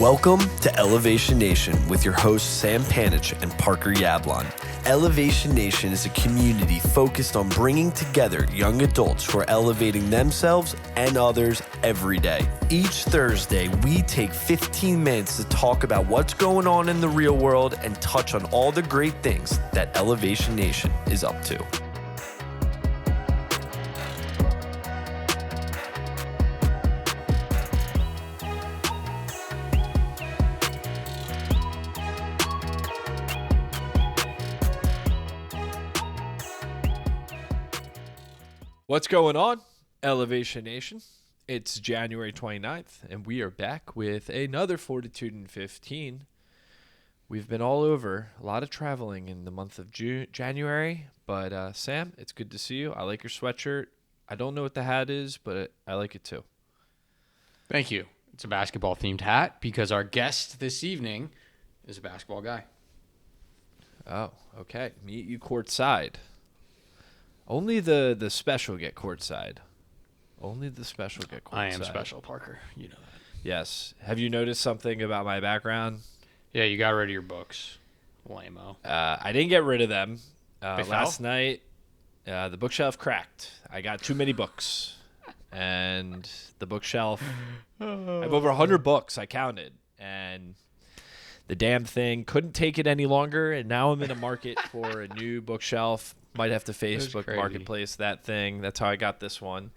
Welcome to Elevation Nation with your hosts Sam Panich and Parker Yablon. Elevation Nation is a community focused on bringing together young adults who are elevating themselves and others every day. Each Thursday, we take 15 minutes to talk about what's going on in the real world and touch on all the great things that Elevation Nation is up to. What's going on, Elevation Nation? It's January 29th, and we are back with another Fortitude in 15. We've been all over, a lot of traveling in the month of January, but Sam, it's good to see you. I like your sweatshirt. I don't know what the hat is, but I like it too. Thank you. It's a basketball-themed hat because our guest this evening is a basketball guy. Oh, okay. Meet you courtside. Only the special get courtside. Only the special get courtside. I am special, Parker. You know that. Yes. Have you noticed something about my background? Yeah, you got rid of your books. Lame-o. I didn't get rid of them. They Last fell? night, the bookshelf cracked. I got too many books. And the bookshelf, I have over 100 books, I counted. And the damn thing couldn't take it any longer. And now I'm in a market for a new bookshelf. Might have to Facebook Marketplace that thing. That's how I got this one.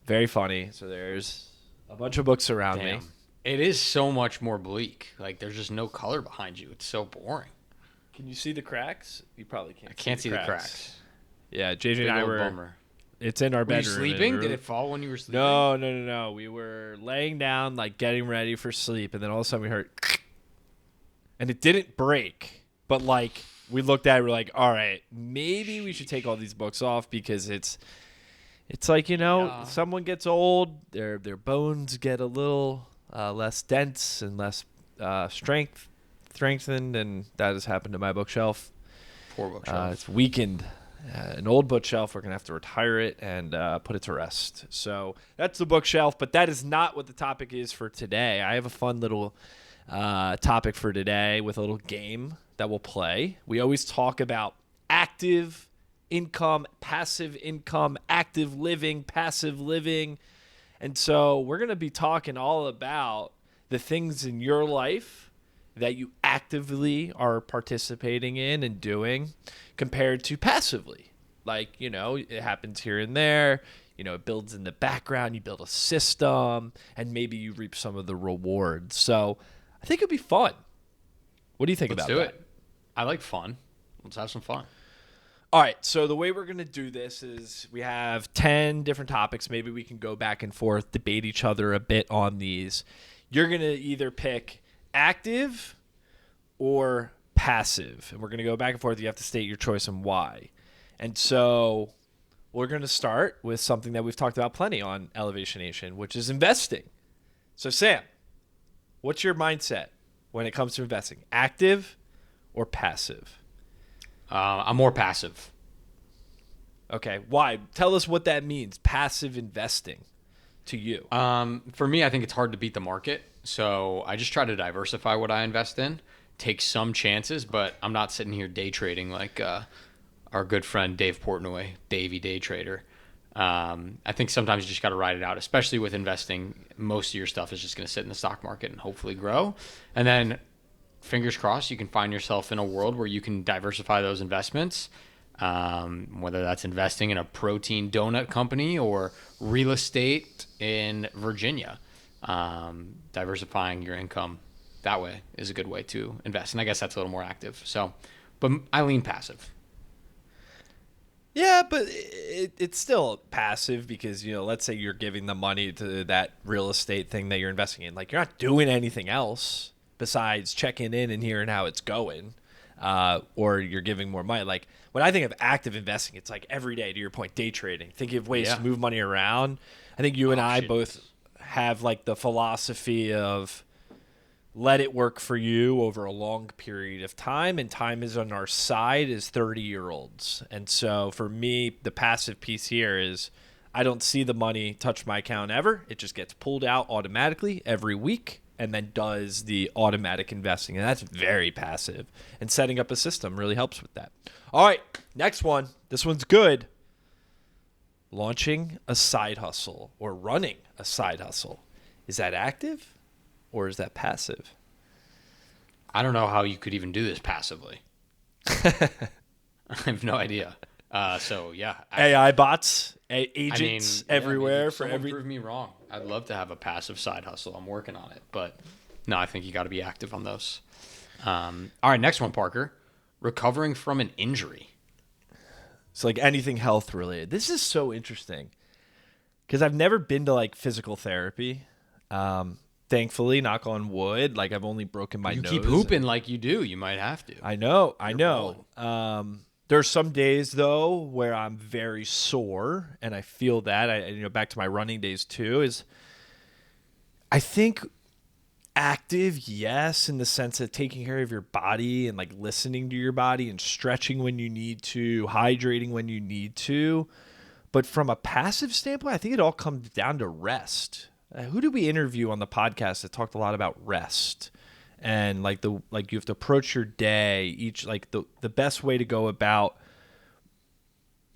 Very funny. So there's a bunch of books around me. It is so much more bleak. Like, there's just no color behind you. It's so boring. Can you see the cracks? You probably can't. I can't see the cracks. Yeah, JJ and I were. Bummer. It's in our Were you bedroom. sleeping? Did it fall when you were sleeping? No. We were laying down, like getting ready for sleep, and then all of a sudden we heard, and it didn't break, but like we looked at it, we're like, all right, maybe we should take all these books off because it's like, you know, someone gets old, their bones get a little less dense and less strengthened, and that has happened to my bookshelf. Poor bookshelf. It's weakened. An old bookshelf, we're going to have to retire it and put it to rest. So that's the bookshelf, but that is not what the topic is for today. I have a fun little topic for today with a little game that we'll play. We always talk about active income, passive income, active living, passive living. And so we're going to be talking all about the things in your life that you actively are participating in and doing compared to passively. Like, you know, it happens here and there. You know, it builds in the background. You build a system, and maybe you reap some of the rewards. So I think it'd be fun. What do you think about that? Let's do it. I like fun. Let's have some fun. All right, so the way we're going to do this is we have 10 different topics. Maybe we can go back and forth, debate each other a bit on these. You're going to either pick active or passive, and we're going to go back and forth. You have to state your choice and why. And so we're going to start with something that we've talked about plenty on Elevation Nation, which is investing. So Sam, what's your mindset when it comes to investing? Active or passive? I'm more passive. Okay, why? Tell us what that means, passive investing to you. For me, I think it's hard to beat the market. So I just try to diversify what I invest in, take some chances, but I'm not sitting here day trading like our good friend Dave Portnoy, Davey Day Trader. I think sometimes you just got to ride it out, especially with investing. Most of your stuff is just going to sit in the stock market and hopefully grow. And then fingers crossed, you can find yourself in a world where you can diversify those investments, whether that's investing in a protein donut company or real estate in Virginia. Diversifying your income that way is a good way to invest. And I guess that's a little more active. So, but I lean passive. Yeah, but it's still passive because, you know, let's say you're giving the money to that real estate thing that you're investing in. Like, you're not doing anything else besides checking in and hearing how it's going, or you're giving more money. Like, when I think of active investing, it's like every day, to your point, day trading, thinking of ways to move money around. I think you and I both have like the philosophy of let it work for you over a long period of time, and time is on our side as 30-year-olds. And so for me, the passive piece here is I don't see the money touch my account ever. It just gets pulled out automatically every week. and then does the automatic investing. And that's very passive. And setting up a system really helps with that. All right, next one. This one's good. Launching a side hustle or running a side hustle. Is that active or is that passive? I don't know how you could even do this passively. I have no idea. So yeah, AI bots, agents everywhere for every. Prove me wrong. I'd love to have a passive side hustle. I'm working on it, but no, I think you got to be active on those. All right, next one, Parker. Recovering from an injury. It's like anything health related. This is so interesting because I've never been to like physical therapy. Thankfully, knock on wood. Like I've only broken my nose. You keep hooping like you do. You might have to. I know. There's some days though where I'm very sore, and I feel that. Back to my running days too. Is I think active, yes, in the sense of taking care of your body and like listening to your body and stretching when you need to, hydrating when you need to. But from a passive standpoint, I think it all comes down to rest. Who did we interview on the podcast that talked a lot about rest? And you have to approach your day the best way to go about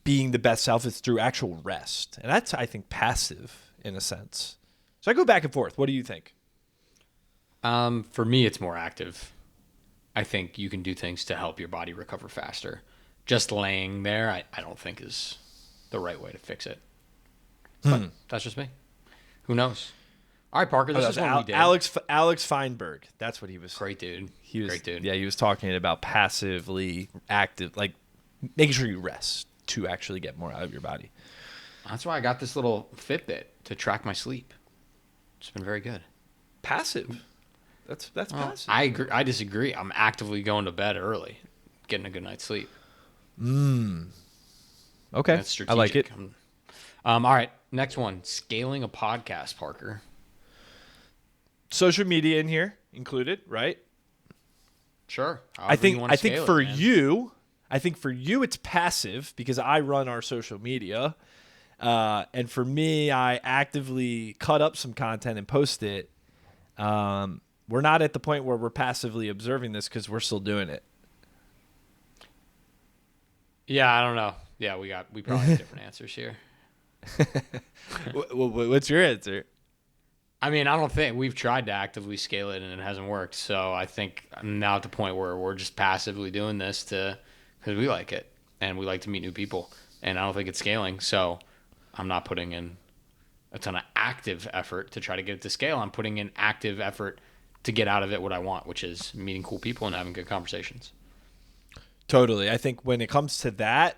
being the best self is through actual rest. And that's, I think, passive in a sense. So I go back and forth. What do you think? For me, it's more active. I think you can do things to help your body recover faster. Just laying there, I don't think is the right way to fix it. But that's just me. Who knows? All right, Parker, this is one we did. Alex Feinberg. That's what he was. Great dude. Great dude. Yeah, he was talking about passively active, like making sure you rest to actually get more out of your body. That's why I got this little Fitbit to track my sleep. It's been very good. Passive. That's passive. I agree. I disagree. I'm actively going to bed early, getting a good night's sleep. Okay. That's strategic. I like it. All right. Next one. Scaling a podcast, Parker. Social media in here included, right? Sure. I think for you it's passive because I run our social media. And for me, I actively cut up some content and post it. We're not at the point where we're passively observing this because we're still doing it. Yeah, I don't know. Yeah, we probably have different answers here. What's your answer? I mean, I don't think we've tried to actively scale it and it hasn't worked. So I think I'm now at the point where we're just passively doing this because we like it and we like to meet new people. And I don't think it's scaling. So I'm not putting in a ton of active effort to try to get it to scale. I'm putting in active effort to get out of it what I want, which is meeting cool people and having good conversations. Totally. I think when it comes to that,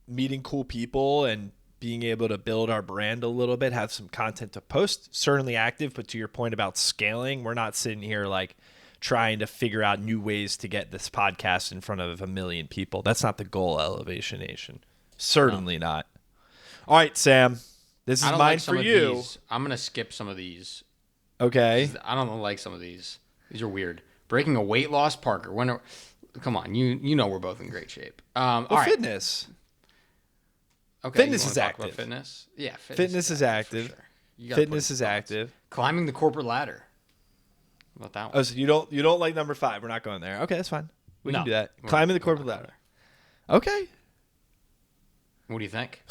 meeting cool people and being able to build our brand a little bit, have some content to post, certainly active. But to your point about scaling, we're not sitting here like trying to figure out new ways to get this podcast in front of 1 million people. That's not the goal, Elevation Nation. Certainly not. All right, Sam, this is mine for you. I'm going to skip some of these. Okay. I don't like some of these. These are weird. Breaking a weight loss, Parker. Come on, you know we're both in great shape. All right. Fitness. Okay, fitness is active. About fitness? Yeah, fitness is active. Sure. Fitness is active. Climbing the corporate ladder. How about that one? Oh, so you don't like number 5. We're not going there. Okay, that's fine. We can do that. Climbing the corporate ladder. Okay. What do you think?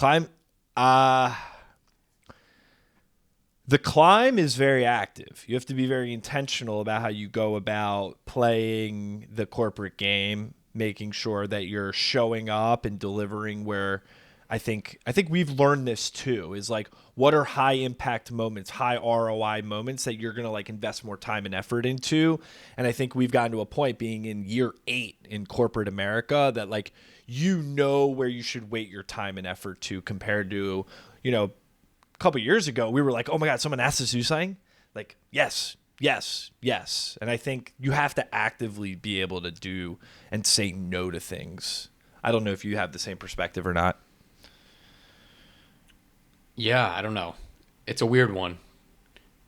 The climb is very active. You have to be very intentional about how you go about playing the corporate game, making sure that you're showing up and delivering where I think we've learned this too, is like what are high impact moments, high ROI moments that you're going to like invest more time and effort into. And I think we've gotten to a point being in year 8 in corporate America that like, where you should weight your time and effort to compared to, a couple of years ago, we were like, oh my God, someone asked us to do something. Like, yes. And I think you have to actively be able to do and say no to things. I don't know if you have the same perspective or not. Yeah, I don't know. It's a weird one.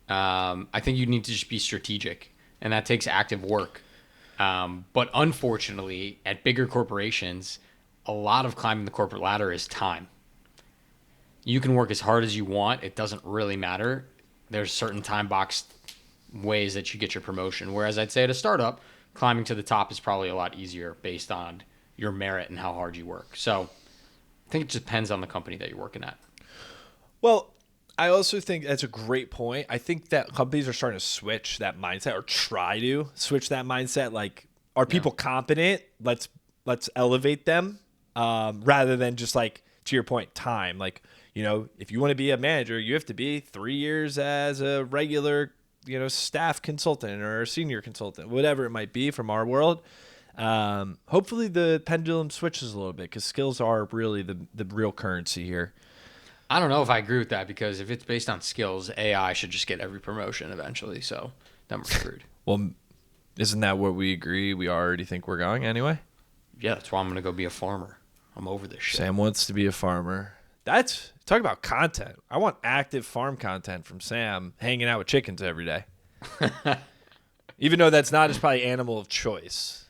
I think you need to just be strategic, and that takes active work. But unfortunately, at bigger corporations, a lot of climbing the corporate ladder is time. You can work as hard as you want. It doesn't really matter. There's certain time boxed ways that you get your promotion. Whereas I'd say at a startup, climbing to the top is probably a lot easier based on your merit and how hard you work. So I think it just depends on the company that you're working at. Well, I also think that's a great point. I think that companies are starting to switch that mindset or try to switch that mindset. Like, are people competent? Let's elevate them rather than just like, to your point, time. Like, if you want to be a manager, you have to be 3 years as a regular, staff consultant or a senior consultant, whatever it might be from our world. Hopefully the pendulum switches a little bit because skills are really the real currency here. I don't know if I agree with that because if it's based on skills, AI should just get every promotion eventually. So then we're screwed. Well, isn't that what we agree? We already think we're going anyway. Yeah, that's why I'm going to go be a farmer. I'm over this shit. Sam wants to be a farmer. Talk about content. I want active farm content from Sam hanging out with chickens every day. Even though that's not his probably animal of choice.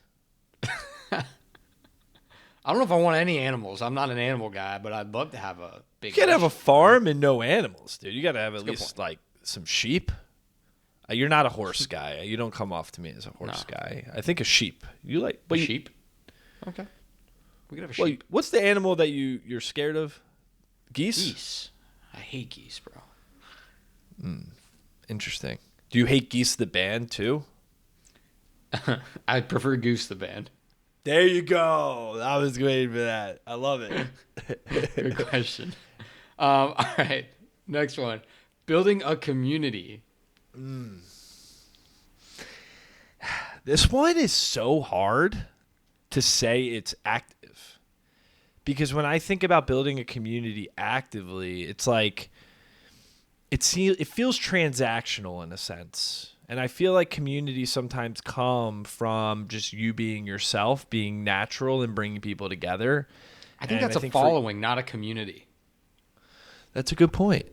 I don't know if I want any animals. I'm not an animal guy, but I'd love to have a big. You can't have a farm and no animals, dude. You got to have at least like some sheep. You're not a horse guy. You don't come off to me as a horse guy. I think a sheep. You like sheep? Okay. We could have a sheep. What's the animal that you're scared of? Geese? Geese. I hate geese, bro. Interesting. Do you hate Geese the band too? I prefer Goose the band. There you go. I was waiting for that. I love it. Good question. All right. Next one. Building a community. This one is so hard to say it's active. Because when I think about building a community actively, it's like it feels transactional in a sense. And I feel like communities sometimes come from just you being yourself, being natural and bringing people together. I think that's a following, not a community. That's a good point.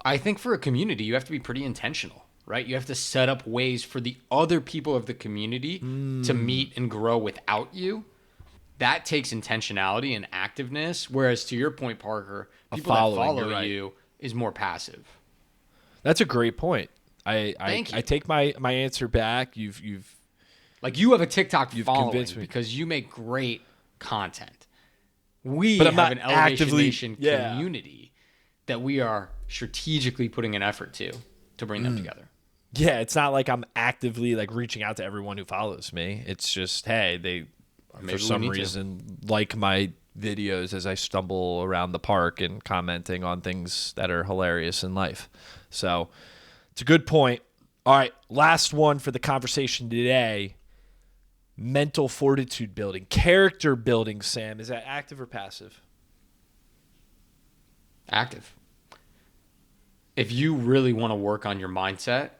I think for a community, you have to be pretty intentional, right? You have to set up ways for the other people of the community to meet and grow without you. That takes intentionality and activeness. Whereas to your point, Parker, people that follow you is more passive. That's a great point. I take my answer back. You've like you have a TikTok following because you make great content. We have an Elevation Nation community that we are strategically putting an effort to bring them together. Yeah, it's not like I'm actively like reaching out to everyone who follows me. It's just, hey, they for some reason like my videos as I stumble around the park and commenting on things that are hilarious in life. So it's a good point. All right, last one for the conversation today. Mental fortitude building, character building, Sam. Is that active or passive? Active. If you really want to work on your mindset,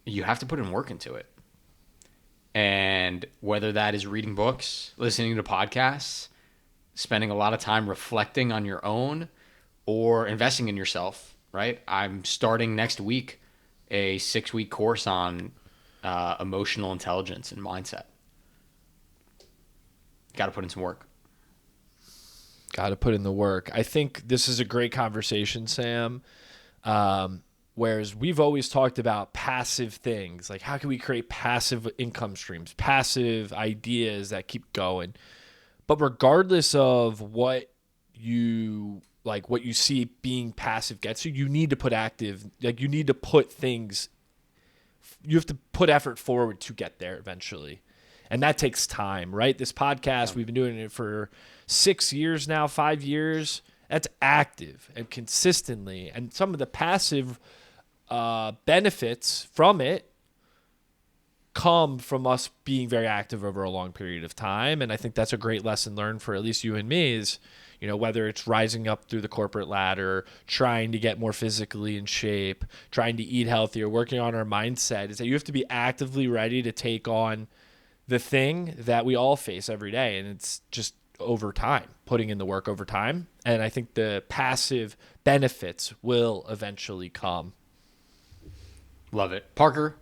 you have to put in work into it. And whether that is reading books, listening to podcasts, spending a lot of time reflecting on your own, or investing in yourself, right? I'm starting next week a 6-week course on emotional intelligence and mindset. Got to put in some work. Got to put in the work. I think this is a great conversation, Sam. Whereas we've always talked about passive things, like how can we create passive income streams, passive ideas that keep going. But regardless of what you see being passive gets you, you need to put active, like you need to put things, you have to put effort forward to get there eventually. And that takes time, right? This podcast, we've been doing it for 6 years now, 5 years. That's active and consistently. And some of the passive benefits from it come from us being very active over a long period of time. And I think that's a great lesson learned for at least you and me is, whether it's rising up through the corporate ladder, trying to get more physically in shape, trying to eat healthier, working on our mindset, is that you have to be actively ready to take on the thing that we all face every day. And it's just over time, putting in the work over time. And I think the passive benefits will eventually come. Love it. Parker,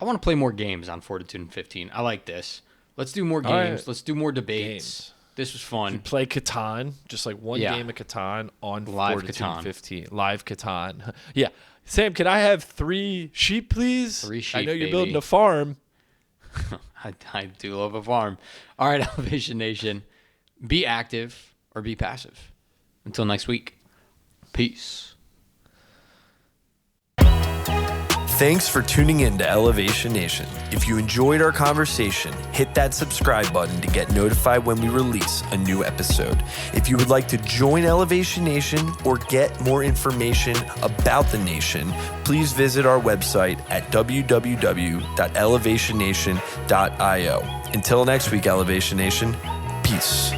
I want to play more games on Fortitude and 15. I like this. Let's do more games. Let's do more debates. This was fun. You play Catan, just like one game of Catan on Live Fortitude Catan. 15. Live Catan. Yeah. Sam, can I have 3 sheep, please? 3 sheep, I know you're baby. building a farm. I do love a farm. All right, Elevation Nation, be active or be passive. Until next week, peace. Thanks for tuning in to Elevation Nation. If you enjoyed our conversation, hit that subscribe button to get notified when we release a new episode. If you would like to join Elevation Nation or get more information about the nation, please visit our website at www.elevationnation.io. Until next week, Elevation Nation, peace.